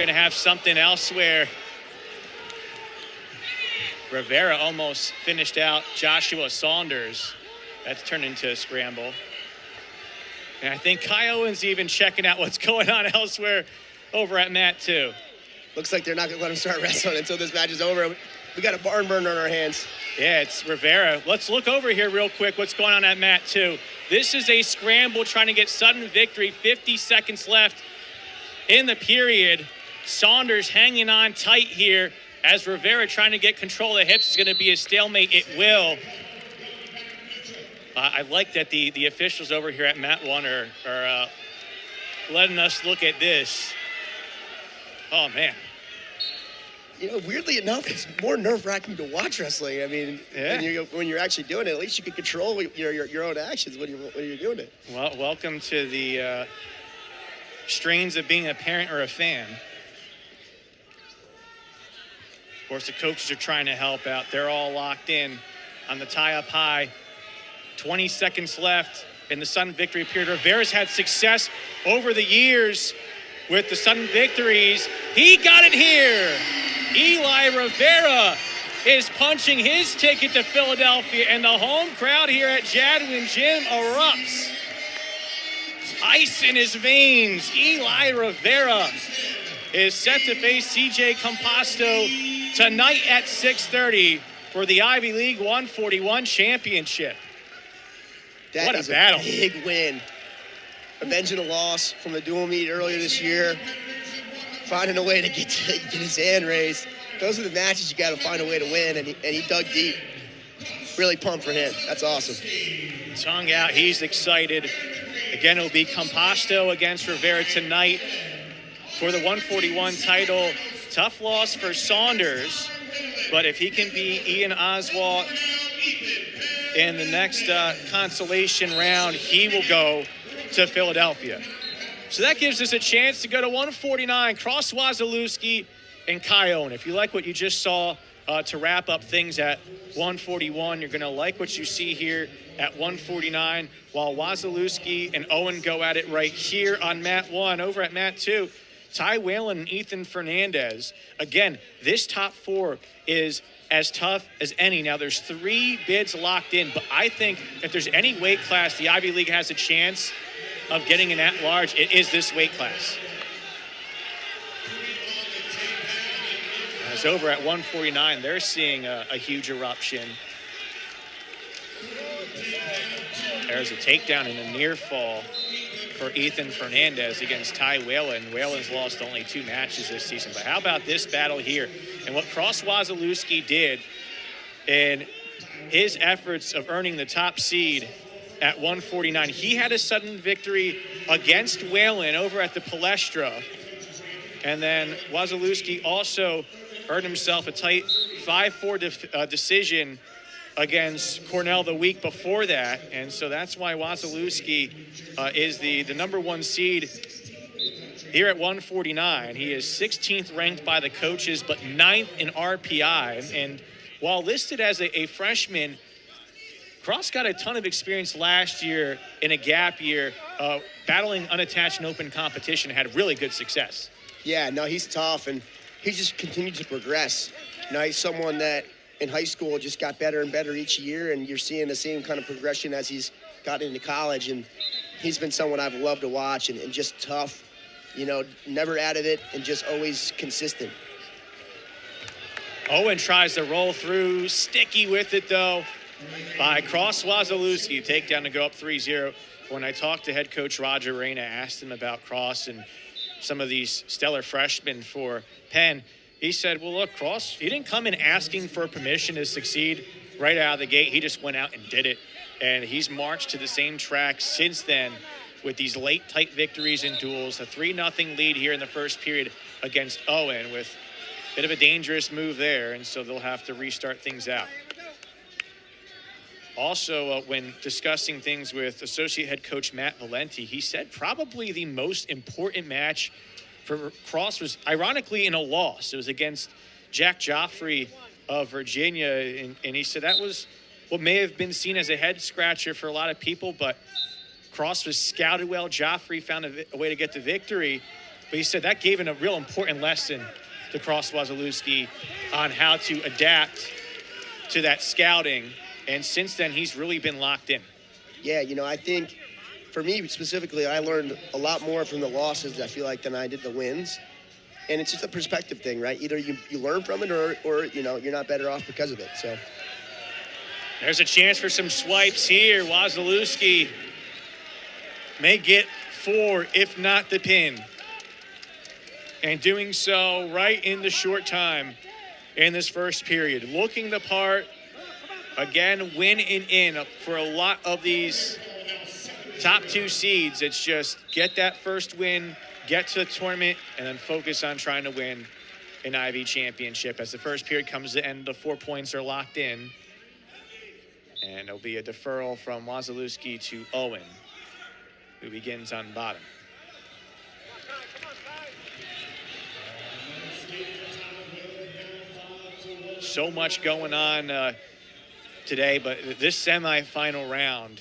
Going to have something else where Rivera almost finished out Joshua Saunders. That's turned into a scramble. And I think Kai Owen's even checking out what's going on elsewhere over at mat 2. Looks like they're not going to let him start wrestling until this match is over. We got a barn burner on our hands. Yeah, it's Rivera. Let's look over here real quick what's going on at mat 2. This is a scramble trying to get sudden victory. 50 seconds left in the period. Saunders hanging on tight here as Rivera trying to get control of the hips. Is going to be a stalemate. It will. I like that the officials over here at mat 1 are letting us look at this. Oh, man. You know, weirdly enough, it's more nerve-wracking to watch wrestling. I mean, yeah. when you're actually doing it, at least you can control your own actions when you're doing it. Well, welcome to the strains of being a parent or a fan. Of course, the coaches are trying to help out. They're all locked in on the tie-up high. 20 seconds left in the sudden victory period. Rivera's had success over the years with the sudden victories. He got it here. Eli Rivera is punching his ticket to Philadelphia, and the home crowd here at Jadwin Gym erupts. Ice in his veins. Eli Rivera is set to face CJ Composto tonight at 6:30 for the Ivy League 141 championship. What a battle. Big win. Avenging a loss from the dual meet earlier this year. Finding a way to get his hand raised. Those are the matches you got to find a way to win, and he dug deep. Really pumped for him. That's awesome. Tongue out. He's excited. Again, it'll be Composto against Rivera tonight for the 141 title. Tough loss for Saunders, but if he can beat Ian Oswald in the next consolation round, he will go to Philadelphia. So that gives us a chance to go to 149, Cross Wasiliewski and Kai Owen. If you like what you just saw to wrap up things at 141, you're going to like what you see here at 149, while Wasiliewski and Owen go at it right here on mat 1. Over at mat 2, Ty Whalen and Ethan Fernandez. Again, this top 4 is as tough as any. Now, there's 3 bids locked in, but I think if there's any weight class the Ivy League has a chance of getting an at-large, it is this weight class. As over at 149, they're seeing a huge eruption. There's a takedown and a near fall for Ethan Fernandez against Ty Whalen. Whalen's lost only 2 matches this season. But how about this battle here? And what Cross Wasiliewski did in his efforts of earning the top seed at 149. He had a sudden victory against Whalen over at the Palestra. And then Wasiliewski also earned himself a tight 5-4 decision against Cornell the week before that. And so that's why Wasiliewski is the number 1 seed here at 149. He is 16th ranked by the coaches, but 9th in RPI. And while listed as a freshman, Cross got a ton of experience last year in a gap year, battling unattached and open competition, had really good success. Yeah, no, he's tough, and he just continued to progress. You know, he's someone that in high school just got better and better each year, and you're seeing the same kind of progression as he's gotten into college, and he's been someone I've loved to watch, and just tough, you know, never out of it, and just always consistent. Owen tries to roll through, sticky with it though, by Cross Wasiliewski. Takedown to go up 3-0. When I talked to head coach Roger Reyna, asked him about Cross and some of these stellar freshmen for Penn, he said, well, look, Cross, he didn't come in asking for permission to succeed right out of the gate. He just went out and did it. And he's marched to the same track since then with these late tight victories in duels. A 3-0 lead here in the first period against Owen with a bit of a dangerous move there. And so they'll have to restart things out. Also, when discussing things with associate head coach Matt Valenti, he said probably the most important match for Cross was ironically in a loss. It was against Jack Joffrey of Virginia. And he said that was what may have been seen as a head scratcher for a lot of people, but Cross was scouted well. Joffrey found a way to get the victory. But he said that gave him a real important lesson to Cross Wasiliewski on how to adapt to that scouting. And since then, he's really been locked in. Yeah, I think for me specifically, I learned a lot more from the losses, I feel like, than I did the wins. And it's just a perspective thing, right? Either you learn from it or you're not better off because of it. So there's a chance for some swipes here. Wasiliewski may get 4, if not the pin. And doing so right in the short time in this first period. Looking the part, again, win and in for a lot of these top 2 seeds. It's just get that first win, get to the tournament, and then focus on trying to win an Ivy championship. As the first period comes to end, the 4 points are locked in. And there'll be a deferral from Wasiliewski to Owen, who begins on bottom. So much going on today, but this semifinal round,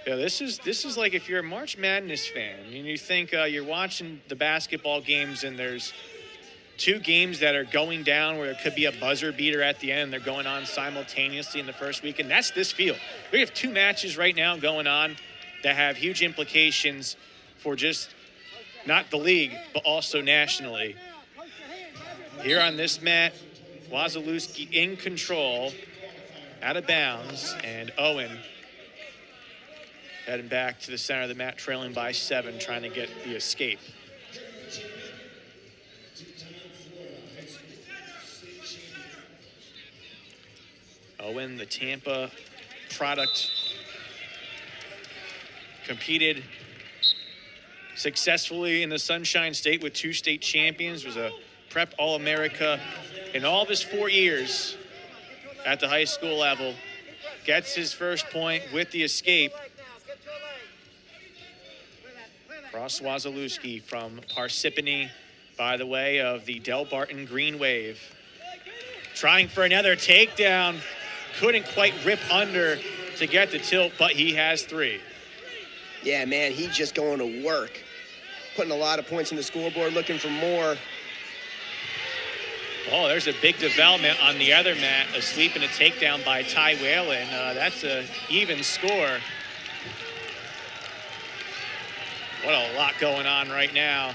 this is like if you're a March Madness fan and you think you're watching the basketball games and there's 2 games that are going down where it could be a buzzer beater at the end. They're going on simultaneously in the first weekend. That's this field. We have 2 matches right now going on that have huge implications for just not the league, but also nationally. Here on this mat, Wasiliewski in control, out of bounds, and Owen heading back to the center of the mat, trailing by 7, trying to get the escape. Owen, the Tampa product, competed successfully in the Sunshine State with 2 state champions, was a prep All-America in all of his 4 years at the high school level. Gets his first point with the escape. Cross Wasiliewski from Parsippany, by the way, of the Del Barton Green Wave. Trying for another takedown. Couldn't quite rip under to get the tilt, but he has 3. yeah, man, he's just going to work. Putting a lot of points in the scoreboard, looking for more. Oh, there's a big development on the other mat. A sweep and a takedown by Ty Whalen. That's an even score. What a lot going on right now.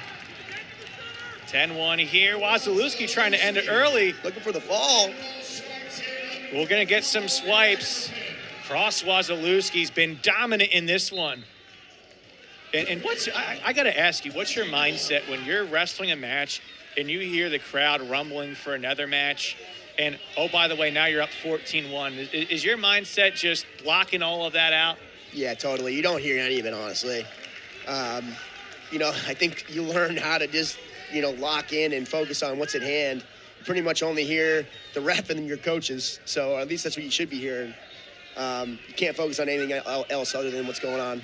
10-1 here. Wasiliewski trying to end it early. Looking for the fall. We're going to get some swipes. Cross Wasiliewski's been dominant in this one. And I got to ask you, what's your mindset when you're wrestling a match and you hear the crowd rumbling for another match? And, oh, by the way, now you're up 14-1. Is your mindset just blocking all of that out? Yeah, totally. You don't hear any of it, honestly. I think you learn how to just, lock in and focus on what's at hand. You pretty much only hear the ref and your coaches. So at least that's what you should be hearing. You can't focus on anything else other than what's going on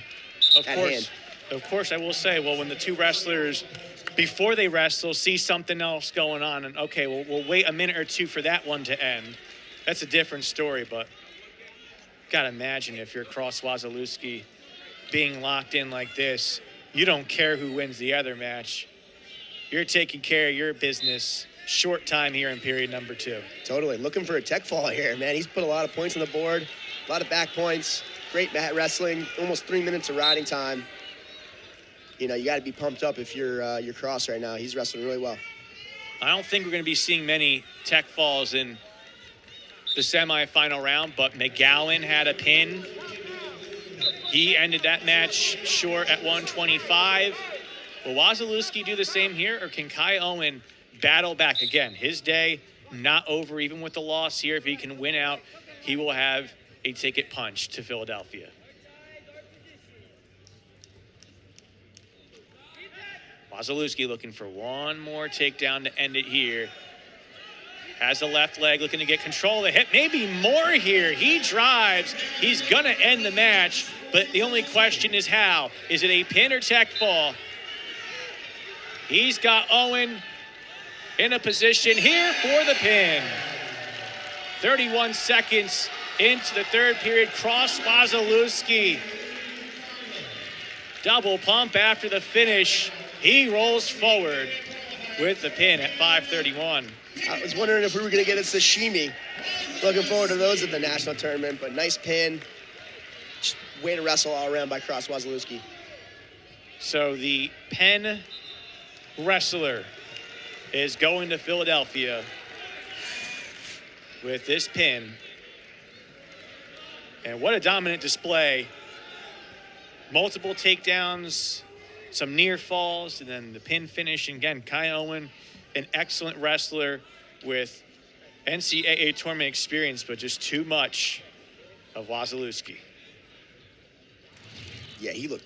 at hand. Of course, I will say, well, when the 2 wrestlers, before they wrestle, see something else going on, and okay, we'll wait a minute or 2 for that one to end. That's a different story, but gotta imagine if you're Cross Wasiliewski being locked in like this, you don't care who wins the other match. You're taking care of your business. Short time here in period number 2. Totally. Looking for a tech fall here, man. He's put a lot of points on the board, a lot of back points, great mat wrestling, almost 3 minutes of riding time. You got to be pumped up if you're Cross right now. He's wrestling really well. I don't think we're going to be seeing many tech falls in the semifinal round, but McGowan had a pin. He ended that match short at 125. Will Wasiliewski do the same here, or can Kai Owen battle back? Again, his day not over, even with the loss here. If he can win out, he will have a ticket punch to Philadelphia. Wasiliewski looking for one more takedown to end it here. Has the left leg, looking to get control of the hip. Maybe more here. He drives. He's going to end the match, but the only question is how. Is it a pin or tech fall? He's got Owen in a position here for the pin. 31 seconds into the third period. Cross Wasiliewski. Double pump after the finish. He rolls forward with the pin at 5:31. I was wondering if we were going to get a sashimi. Looking forward to those at the national tournament, but nice pin. Just way to wrestle all around by Cross Wasiliewski. So the Penn wrestler is going to Philadelphia with this pin. And what a dominant display. Multiple takedowns, some near falls, and then the pin finish. And again, Kai Owen, an excellent wrestler with NCAA tournament experience, but just too much of Wasiliewski. Yeah, he looked